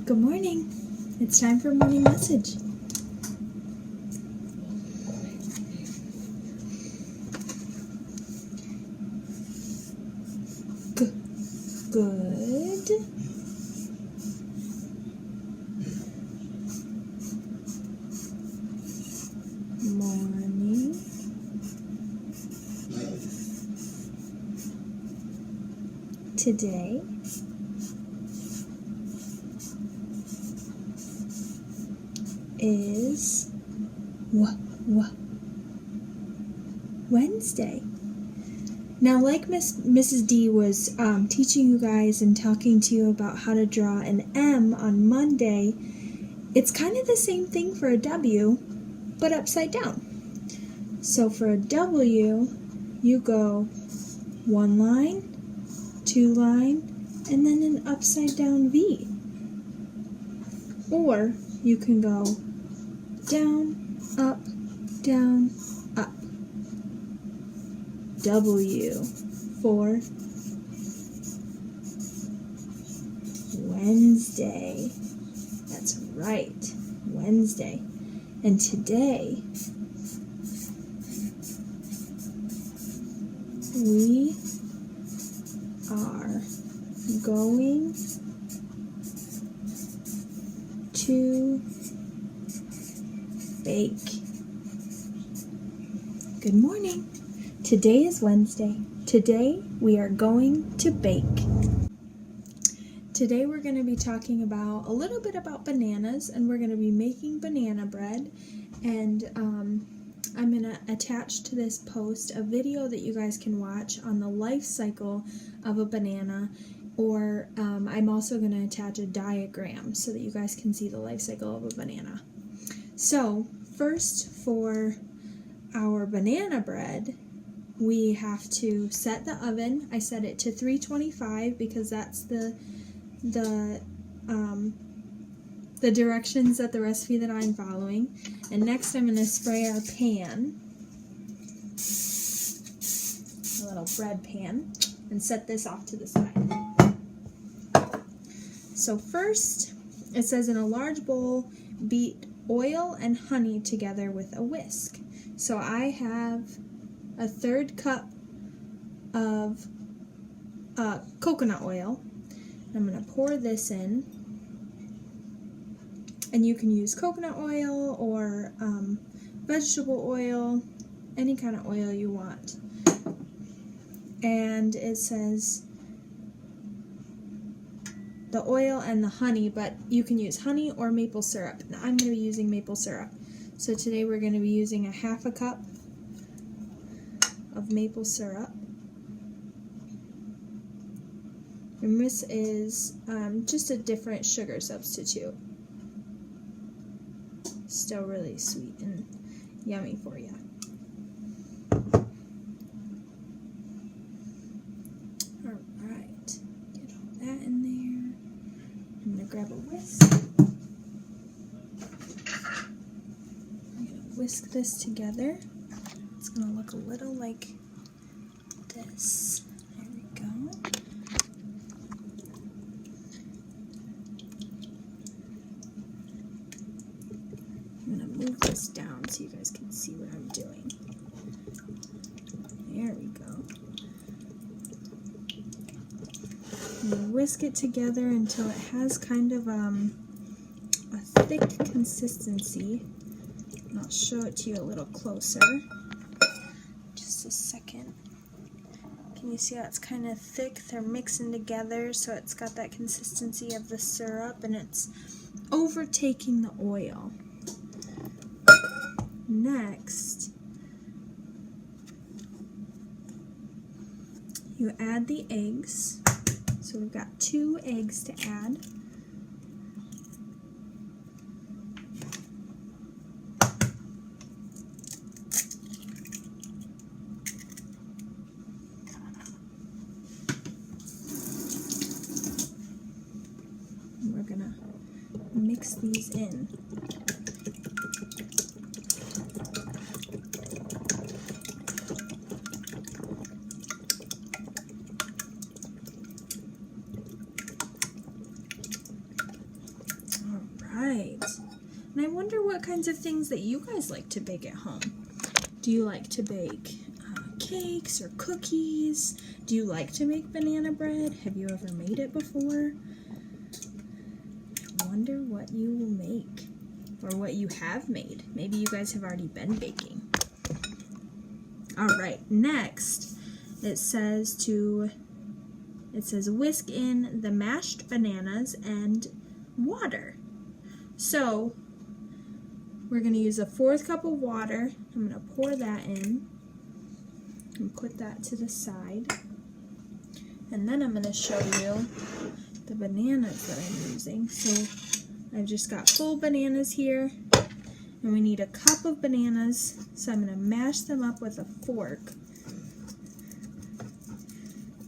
Good morning. It's time for morning message. Good morning. Today is Wednesday. Now, like Mrs. D was teaching you guys and talking to you about how to draw an M on Monday, it's kind of the same thing for a W, but upside down. So for a W, you go one line, two line, and then an upside down V. Or you can go down, up, up. W for Wednesday. That's right, Wednesday. And today we are going to bake. Good morning. Today is Wednesday. Today we are going to bake. Today we're going to be talking about a little bit about bananas, and we're going to be making banana bread. And I'm going to attach to this post a video that you guys can watch on the life cycle of a banana, or I'm also going to attach a diagram so that you guys can see the life cycle of a banana. So first, for our banana bread, we have to set the oven. I set it to 325 because that's the directions that the recipe that I'm following. And next I'm going to spray our pan, a little bread pan, and set this off to the side. So first, it says in a large bowl, beat oil and honey together with a whisk. So I have a third cup of coconut oil. I'm going to pour this in, and you can use coconut oil or vegetable oil, any kind of oil you want. And it says the oil and the honey, but you can use honey or maple syrup. Now, I'm going to be using maple syrup. So today we're going to be using a half a cup of maple syrup. And this is just a different sugar substitute. Still really sweet and yummy for you. Alright, get all that in there. I'm going to grab a whisk. I'm going to whisk this together. It's going to look a little like this. There we go. I'm going to move this down so you guys can see what I'm doing. There we go. I'm going to whisk it together until it has kind of a thick consistency. And I'll show it to you a little closer. Just a second. Can you see how it's kind of thick? They're mixing together, so it's got that consistency of the syrup, and it's overtaking the oil. Next, you add the eggs. So we've got 2 eggs to add. And we're gonna mix these in. right. And I wonder what kinds of things that you guys like to bake at home. Do you like to bake cakes or cookies? Do you like to make banana bread? Have you ever made it before? I wonder what you will make or what you have made. Maybe you guys have already been baking. All right, next it says whisk in the mashed bananas and water. So we're going to use a 1/4 cup of water. I'm going to pour that in and put that to the side. And then I'm going to show you the bananas that I'm using. So I've just got full bananas here, and we need a cup of bananas. So I'm going to mash them up with a fork.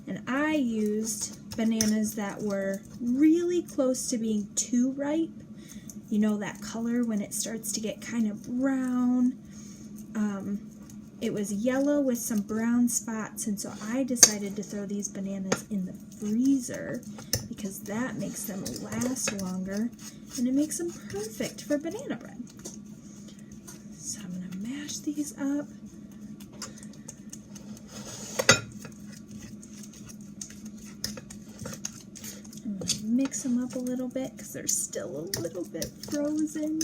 And I used bananas that were really close to being too ripe. You know that color when it starts to get kind of brown. It was yellow with some brown spots, and so I decided to throw these bananas in the freezer because that makes them last longer and it makes them perfect for banana bread. So I'm going to mash these up. I'm going to mix them up a little bit because they're still a little bit frozen.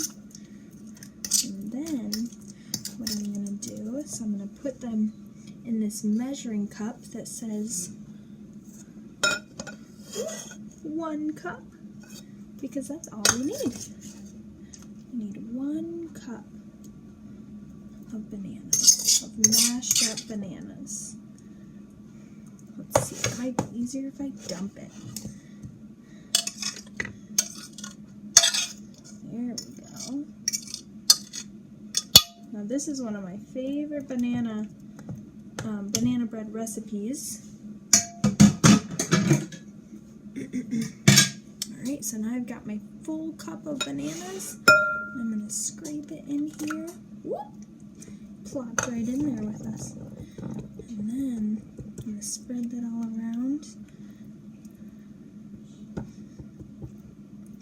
And then what I'm going to do is I'm going to put them in this measuring cup that says 1 cup, because that's all we need. We need 1 cup of bananas, of mashed up bananas. Let's see, it might be easier if I dump it. There we go. Now this is one of my favorite banana bread recipes. Alright, so now I've got my full cup of bananas. I'm going to scrape it in here. Whoop! Plopped right in there with us. And then I'm going to spread that all around.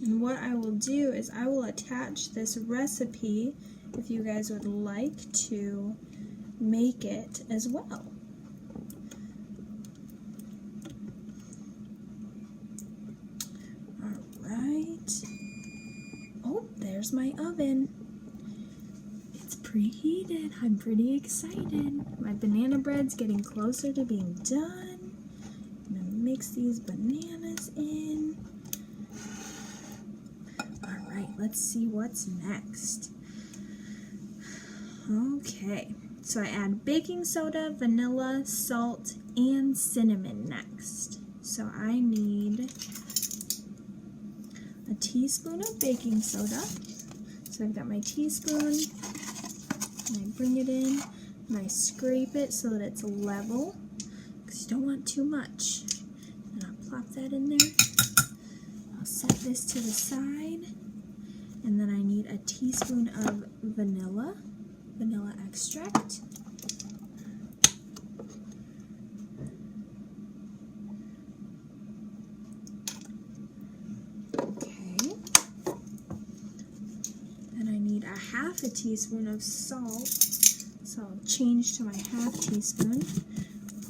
And what I will do is I will attach this recipe if you guys would like to make it as well. Alright. Oh, there's my oven. It's preheated. I'm pretty excited. My banana bread's getting closer to being done. I'm going to mix these bananas in. Alright, let's see what's next. Okay, so I add baking soda, vanilla, salt, and cinnamon next. So I need a teaspoon of baking soda. So I've got my teaspoon, and I bring it in, and I scrape it so that it's level, because you don't want too much. And I'll plop that in there. I'll set this to the side, and then I need a teaspoon of vanilla extract. Okay. Then I need a 1/2 teaspoon of salt. So I'll change to my 1/2 teaspoon.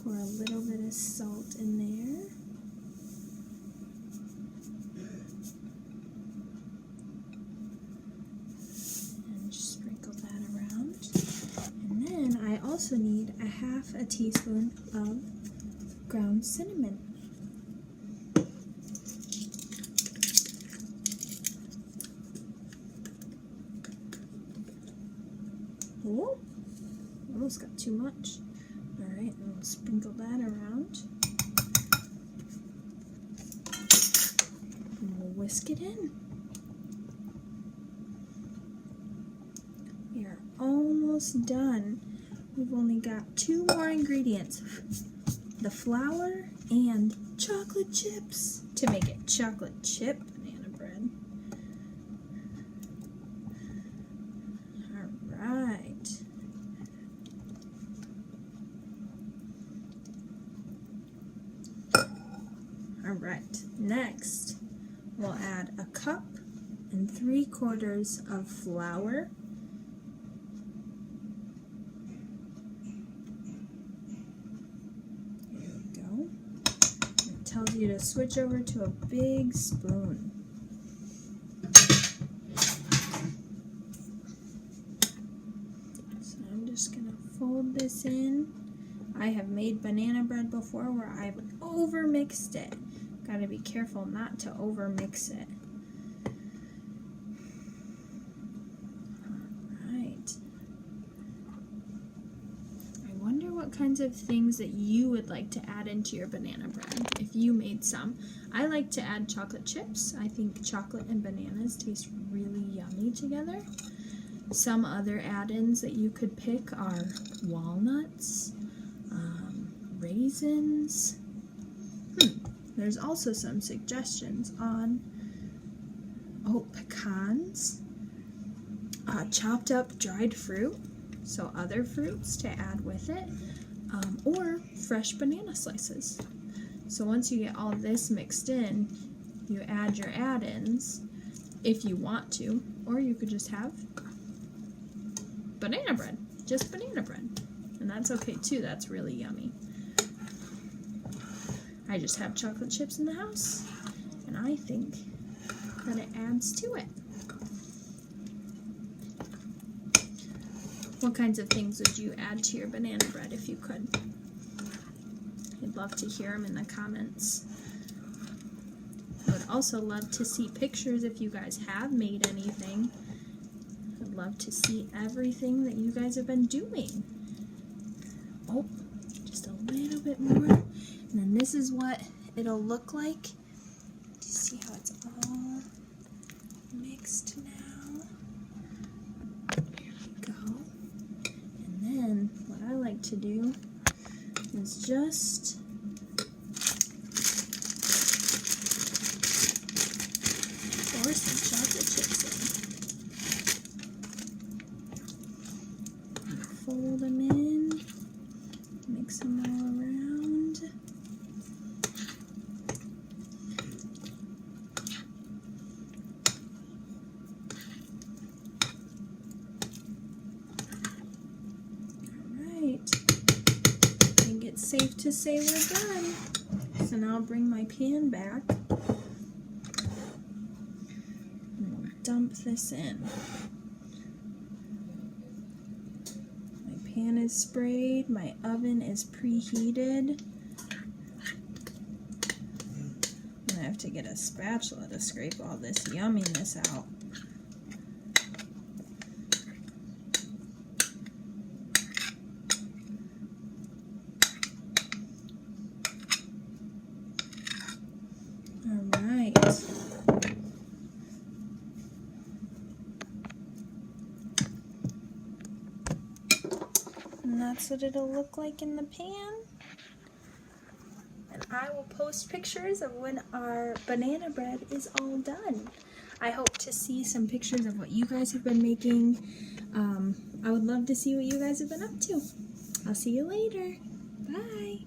Pour a little bit of salt in there. I also need a 1/2 teaspoon of ground cinnamon. Oh, almost got too much. Alright, and we'll sprinkle that around. And we'll whisk it in. We are almost done. We've only got 2 more ingredients, the flour and chocolate chips to make it chocolate chip banana bread. Alright. Alright, next we'll add a cup and 3/4 of flour. There we go. It tells you to switch over to a big spoon. So I'm just going to fold this in. I have made banana bread before where I've over-mixed it. Got to be careful not to over-mix it. Alright. I wonder what kinds of things that you would like to add into your banana bread if you made some. I like to add chocolate chips. I think chocolate and bananas taste really yummy together. Some other add-ins that you could pick are walnuts, raisins. There's also some suggestions on pecans, chopped up dried fruit, so other fruits to add with it, or fresh banana slices. So once you get all this mixed in, you add your add-ins if you want to, or you could just have banana bread, just banana bread, and that's okay too. That's really yummy. I just have chocolate chips in the house, and I think that it adds to it. What kinds of things would you add to your banana bread if you could? I'd love to hear them in the comments. I would also love to see pictures if you guys have made anything. I'd love to see everything that you guys have been doing. Oh, just a little bit more. And then this is what it'll look like. Do you see how it's all mixed now? There we go. And then what I like to do is just pour some chocolate chips in. And fold them in, mix them all around. I think it's safe to say we're done. So now I'll bring my pan back and we'll dump this in. My pan is sprayed, my oven is preheated. I'm gonna have to get a spatula to scrape all this yumminess out. And that's what it'll look like in the pan. And I will post pictures of when our banana bread is all done. I hope to see some pictures of what you guys have been making. I would love to see what you guys have been up to. I'll see you later. Bye.